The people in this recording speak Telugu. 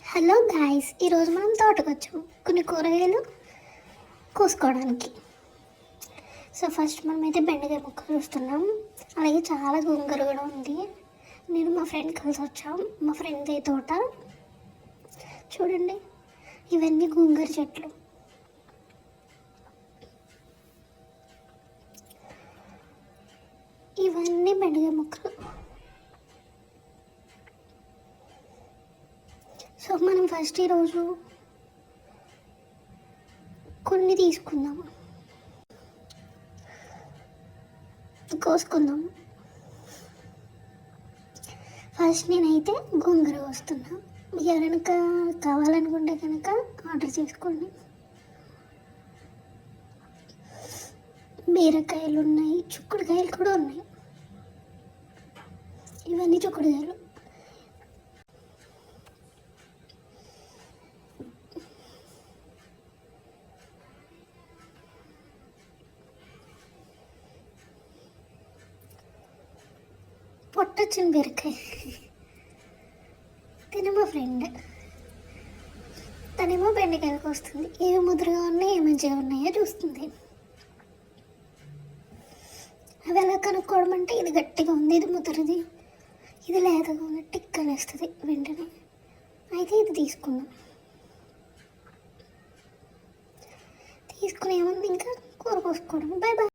హలో గాయ్స్, ఈరోజు మనం తోటకు వచ్చాము కొన్ని కూరగాయలు కోసుకోవడానికి. సో ఫస్ట్ మనమైతే బెండకాయ ముక్కలు చూస్తున్నాం. అలాగే చాలా గోంగూర కూడా ఉంది. నేను మా ఫ్రెండ్ కలిసి వచ్చాం. మా ఫ్రెండ్ తోట చూడండి, ఇవన్నీ గోంగూర చెట్లు. ఇవన్నీ బెండకాయ ముక్కలు. సో మనం ఫస్ట్ ఈరోజు కొన్ని తీసుకుందాం, కోసుకుందాం. ఫస్ట్ నేనైతే గోంగూర కోస్తున్నా. మీకు ఎవరైనా కావాలనుకుంటే కనుక ఆర్డర్ చేసుకోండి. బీరకాయలు ఉన్నాయి, చిక్కుడుకాయలు కూడా ఉన్నాయి. ఇవన్నీ చిక్కుడుకాయలు. పొట్టొచ్చిన బీరకాయ తినే మా ఫ్రెండ్, తనేమో బెండకాయలకు వస్తుంది. ఏవి ముద్రగా ఉన్నాయి, ఏ మంచిగా ఉన్నాయో చూస్తుంది. అవి ఎలా కనుక్కోవడం అంటే, ఇది గట్టిగా ఉంది, ఇది ముద్రది, ఇది లేతగా ఉంది, టిక్ అనేస్తుంది వెంటనే. అయితే ఇది తీసుకుందాం. తీసుకుని ఏముంది, ఇంకా కూర కోసుకోవడం. Bye bye.